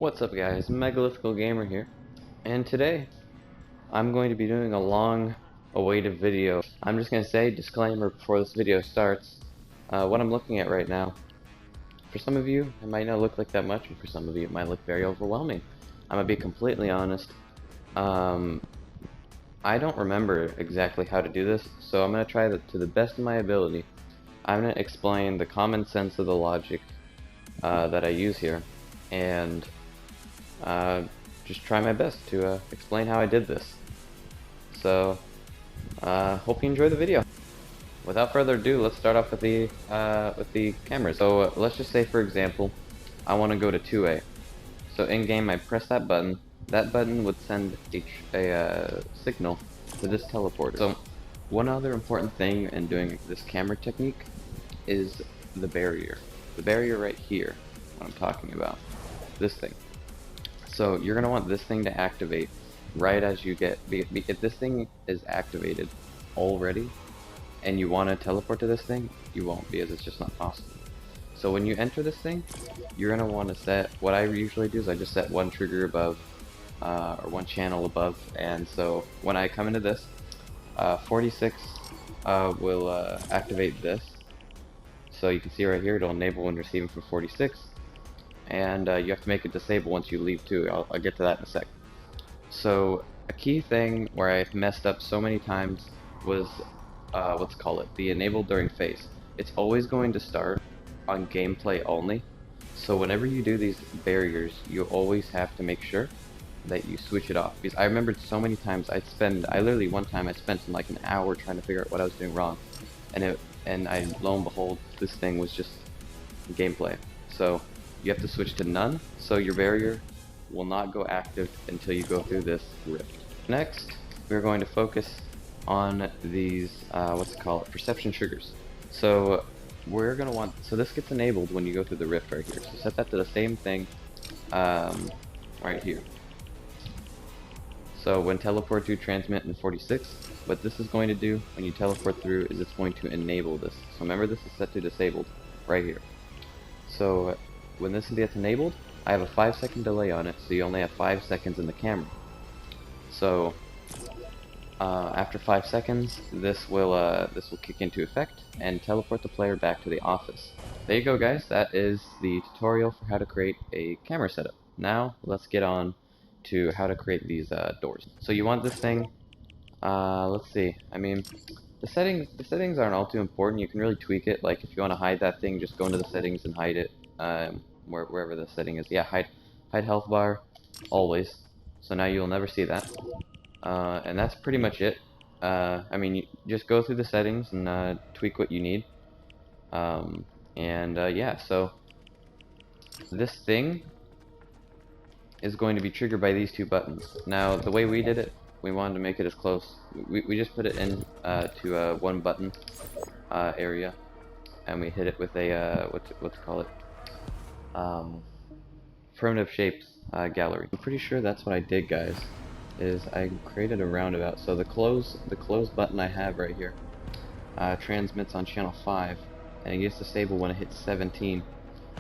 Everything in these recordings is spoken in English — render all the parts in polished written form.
What's up guys, Megalithical Gamer here, and today I'm going to be doing a long awaited video. I'm just going to say, disclaimer before this video starts, what I'm looking at right now, for some of you it might not look like that much, and for some of you it might look very overwhelming. I'm going to be completely honest, I don't remember exactly how to do this, so I'm going to try to the best of my ability. I'm going to explain the common sense of the logic that I use here, and just try my best to explain how I did this. So, hope you enjoy the video. Without further ado, let's start off with the cameras. So let's just say, for example, I want to go to 2A. So in game, I press that button. That button would send a signal to this teleporter. So one other important thing in doing this camera technique is the barrier. The barrier right here, what I'm talking about. This thing. So you're going to want this thing to activate right as you get, if this thing is activated already and you want to teleport to this thing, you won't, because it's just not possible. So when you enter this thing, you're going to want to set, what I usually do is I just set one trigger above, or one channel above, and so when I come into this, 46 will activate this. So you can see right here, it'll enable when receiving from 46. And you have to make it disable once you leave too. I'll get to that in a sec. So a key thing where I've messed up so many times was, let's call it the enable during phase. It's always going to start on gameplay only. So whenever you do these barriers, you always have to make sure that you switch it off. Because I remembered so many times I literally one time I spent like an hour trying to figure out what I was doing wrong, and lo and behold, this thing was just gameplay. So you have to switch to none, so your barrier will not go active until you go through this rift. Next, we're going to focus on these, perception triggers. So we're going to want, so this gets enabled when you go through the rift right here. So set that to the same thing right here. So when teleport to transmit in 46, what this is going to do when you teleport through is it's going to enable this. So remember, this is set to disabled right here. So when this gets enabled, I have a 5-second delay on it, so you only have 5 seconds in the camera. So after 5 seconds, this will kick into effect and teleport the player back to the office. There you go, guys. That is the tutorial for how to create a camera setup. Now let's get on to how to create these doors. So you want this thing. Let's see. I mean, the settings aren't all too important. You can really tweak it. Like if you want to hide that thing, just go into the settings and hide it. Wherever the setting is. Yeah, hide health bar, always. So now you'll never see that. And that's pretty much it. I mean, you just go through the settings and tweak what you need. Yeah, so this thing is going to be triggered by these two buttons. Now, the way we did it, we wanted to make it as close. We just put it in to one button area, and we hit it with a let's call it primitive shapes gallery. I'm pretty sure that's what I did, guys. Is I created a roundabout. So the close button I have right here transmits on channel 5, and it gets disabled when it hits 17.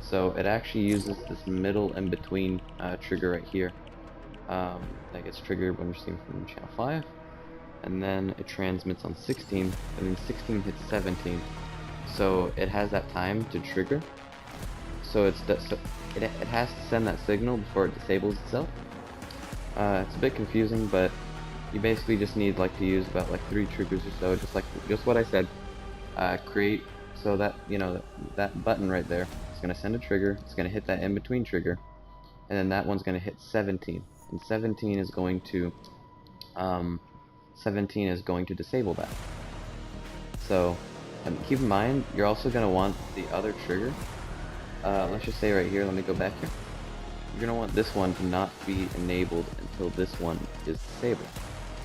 So it actually uses this middle in between trigger right here. That gets triggered when receiving from channel 5, and then it transmits on 16, and then 16 hits 17. So it has that time to trigger. So it has to send that signal before it disables itself. It's a bit confusing, but you basically just need to use about 3 triggers or so, just what I said. Create so that that button right there is going to send a trigger. It's going to hit that in between trigger, and then that one's going to hit 17, and 17 is going to disable that. So keep in mind, you're also going to want the other trigger. Let's just say right here, let me go back here. You're going to want this one to not be enabled until this one is disabled.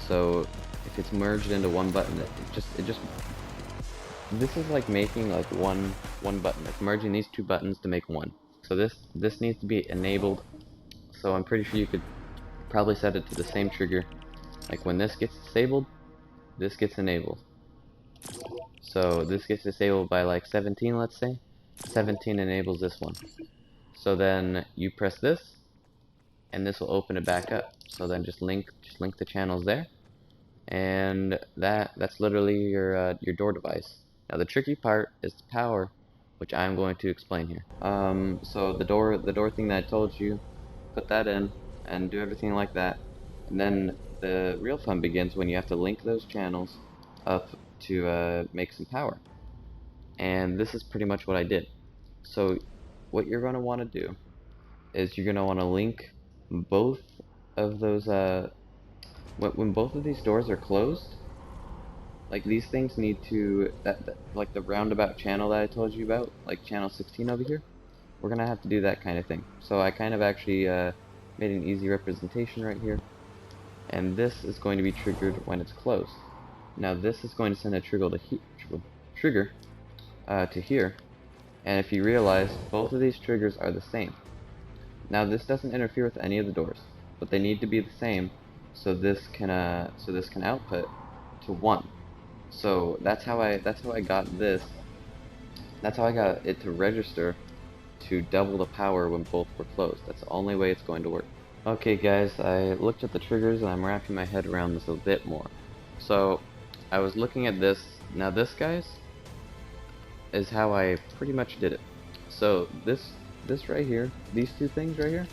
So if it's merged into one button, this is like making one button, like merging these two buttons to make one. So this needs to be enabled. So I'm pretty sure you could probably set it to the same trigger. Like when this gets disabled, this gets enabled. So this gets disabled by 17, let's say. 17 enables this one. So then you press this, and this will open it back up. So then just link the channels there, and that's literally your door device. Now the tricky part is the power, which I'm going to explain here. So the door thing that I told you, put that in and do everything like that, and then the real fun begins when you have to link those channels up to make some power. And this is pretty much what I did. So what you're going to want to do is you're going to want to link both of those when both of these doors are closed, like these things need to like the roundabout channel that I told you about, like channel 16 over here, we're gonna have to do that kind of thing. So I kind of actually made an easy representation right here, and this is going to be triggered when it's closed. Now this is going to send a trigger to here, and if you realize, both of these triggers are the same. Now this doesn't interfere with any of the doors, but they need to be the same so this can output to 1. So that's how I got this. That's how I got it to register to double the power when both were closed. That's the only way it's going to work. Okay guys, I looked at the triggers and I'm wrapping my head around this a bit more. So I was looking at this. Now this, guys, is how I pretty much did it. So this right here, these two things right here,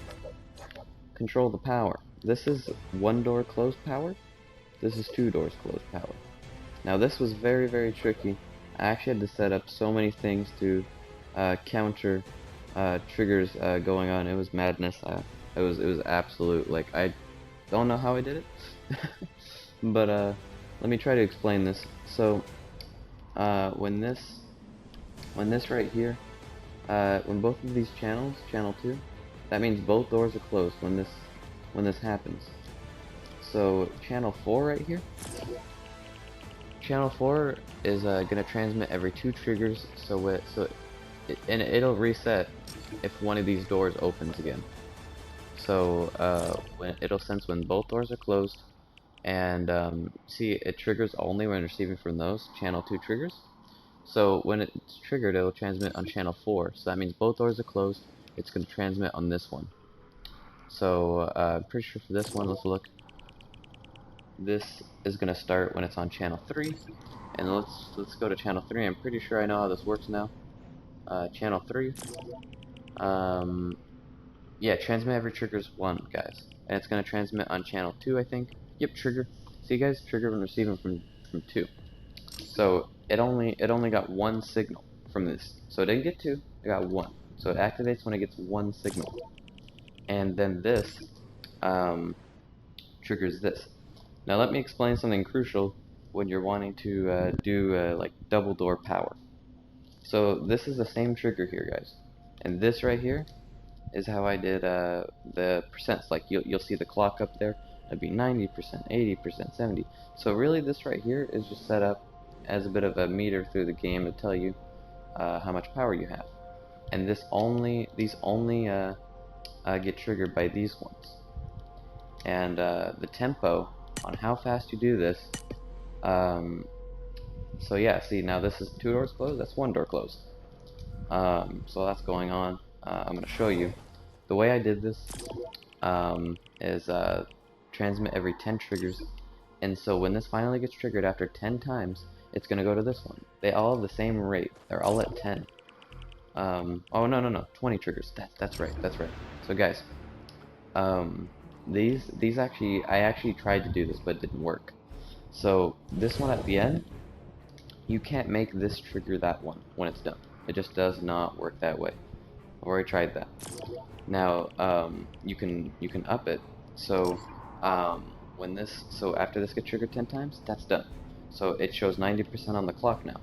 control the power. This is 1 door closed power. This is 2 doors closed power. Now this was very, very tricky. I actually had to set up so many things to counter triggers going on. It was madness. It was absolute, like, I don't know how I did it. But let me try to explain this. So when this right here, when both of these channels, channel 2, that means both doors are closed when this happens. So channel 4 right here, channel 4 is gonna transmit every 2 triggers, and it'll reset if one of these doors opens again. So it'll sense when both doors are closed, and see, it triggers only when receiving from those channel 2 triggers. So when it's triggered, it'll transmit on channel 4. So that means both doors are closed. It's gonna transmit on this one. So I'm pretty sure for this one, let's look. This is gonna start when it's on channel 3, and let's go to channel 3. I'm pretty sure I know how this works now. Channel 3. Yeah, transmit every triggers 1, guys, and it's gonna transmit on channel 2, I think. Yep, trigger. See, guys, trigger when receiving from 2. So it only got 1 signal from this. So it didn't get 2, it got 1. So it activates when it gets 1 signal, and then this triggers this. Now let me explain something crucial when you're wanting to do like double door power. So this is the same trigger here, guys, and this right here is how I did the percents. Like you'll see the clock up there. It'd be 90%, 80%, 70. So really, this right here is just set up as a bit of a meter through the game to tell you how much power you have. And these only get triggered by these ones. And the tempo on how fast you do this. So yeah, see, now this is 2 doors closed. That's 1 door closed. So that's going on. I'm going to show you. The way I did this is transmit every 10 triggers, and so when this finally gets triggered after 10 times, it's going to go to this one. They all have the same rate. They're all at 10. Oh no, 20 triggers. That's right. So guys, these actually, I actually tried to do this, but it didn't work. So this one at the end, you can't make this trigger that one when it's done. It just does not work that way. I've already tried that. Now you can up it. So after this gets triggered 10 times, that's done. So it shows 90% on the clock now.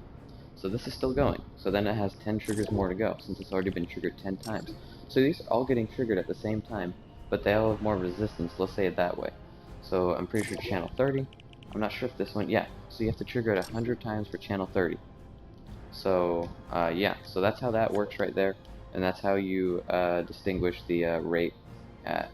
So this is still going. So then it has 10 triggers more to go, since it's already been triggered 10 times. So these are all getting triggered at the same time, but they all have more resistance, let's say it that way. So I'm pretty sure channel 30, I'm not sure if this one, yeah, so you have to trigger it 100 times for channel 30. So yeah, so that's how that works right there, and that's how you distinguish the rate at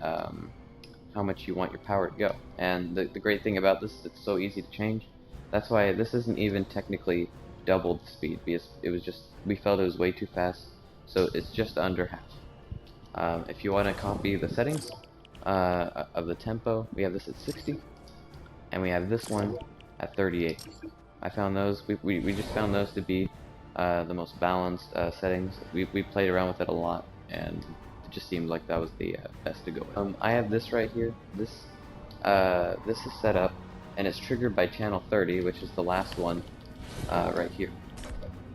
how much you want your power to go. And the great thing about this is it's so easy to change. That's why this isn't even technically doubled the speed, because it was just, we felt it was way too fast, so it's just under half. If you want to copy the settings, of the tempo. We have this at 60, and we have this one at 38. I found those. We just found those to be the most balanced settings. We played around with it a lot, and it just seemed like that was the best to go with. I have this right here. This is set up, and it's triggered by channel 30, which is the last one right here.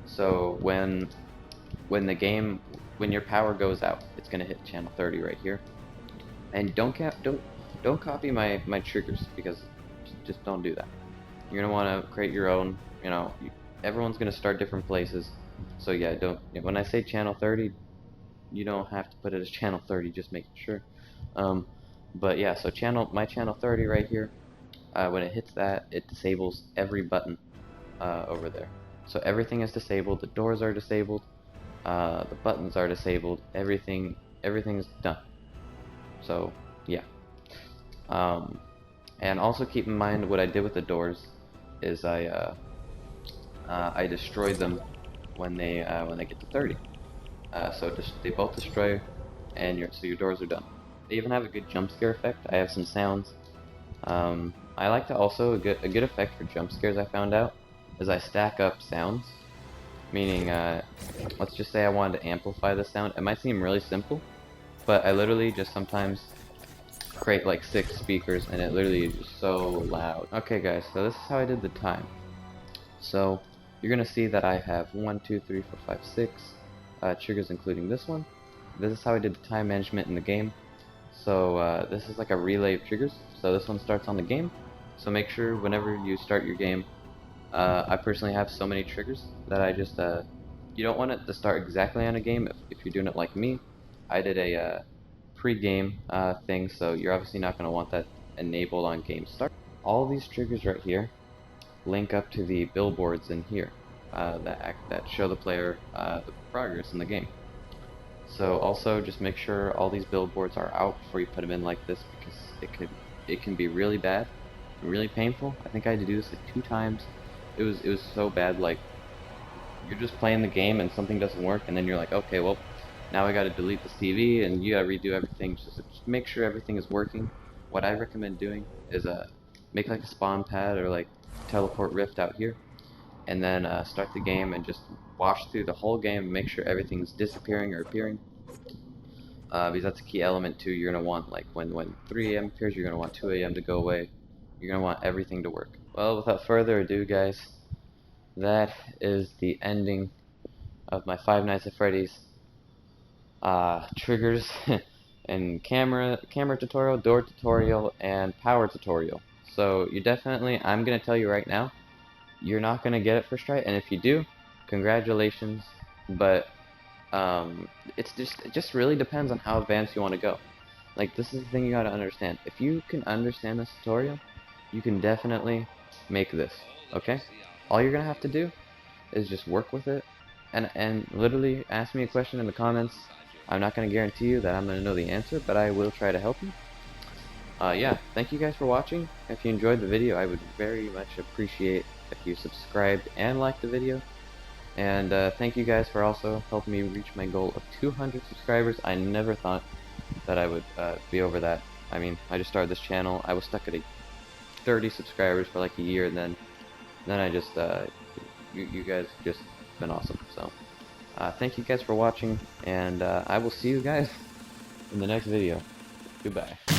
So when your power goes out, it's gonna hit channel 30 right here. And don't copy my triggers, because just don't do that. You're gonna want to create your own. You know, everyone's gonna start different places. So yeah, don't. When I say channel 30, you don't have to put it as channel 30. Just making sure. But yeah, so my channel 30 right here. When it hits that, it disables every button over there. So everything is disabled. The doors are disabled. The buttons are disabled. Everything's done. So yeah. And also keep in mind what I did with the doors is I destroyed them when they get to 30. So they both destroy, and your doors are done. They even have a good jump scare effect. I have some sounds. I like to also a good effect for jump scares. I found out is I stack up sounds, meaning let's just say I wanted to amplify the sound. It might seem really simple, but I literally just sometimes create like 6 speakers, and it literally is just so loud. Okay guys, so this is how I did the time. So you're gonna see that I have 1, 2, 3, 4, 5, 6 triggers, including this one. This is how I did the time management in the game. So this is like a relay of triggers. So this one starts on the game. So make sure whenever you start your game, I personally have so many triggers that I just you don't want it to start exactly on a game if you're doing it like me. I did a pre-game thing, so you're obviously not going to want that enabled on game start. All these triggers right here link up to the billboards in here that show the player the progress in the game. So also just make sure all these billboards are out before you put them in like this, because it can be really bad, really painful. I think I had to do this like 2 times. It was so bad. Like, you're just playing the game and something doesn't work, and then you're like, okay, well, now I gotta delete this TV, and you gotta redo everything. Just make sure everything is working. What I recommend doing is make like a spawn pad or like teleport rift out here, and then start the game and just wash through the whole game and make sure everything's disappearing or appearing. Because that's a key element too. You're gonna want, like, when 3 AM appears, you're gonna want 2 AM to go away. You're gonna want everything to work. Well, without further ado, guys, that is the ending of my Five Nights at Freddy's triggers and camera tutorial, door tutorial, and power tutorial. So you definitely, I'm gonna tell you right now, you're not gonna get it first try, and if you do, congratulations. But it just really depends on how advanced you want to go. Like, this is the thing you gotta understand. If you can understand this tutorial, you can definitely make this. Okay? All you're gonna have to do is just work with it, and literally ask me a question in the comments. I'm not gonna guarantee you that I'm gonna know the answer, but I will try to help you. Yeah, thank you guys for watching. If you enjoyed the video, I would very much appreciate if you subscribed and liked the video. And thank you guys for also helping me reach my goal of 200 subscribers. I never thought that I would be over that. I mean, I just started this channel. I was stuck at 30 subscribers for like a year, and then I just you guys have just been awesome. So thank you guys for watching, and I will see you guys in the next video. Goodbye.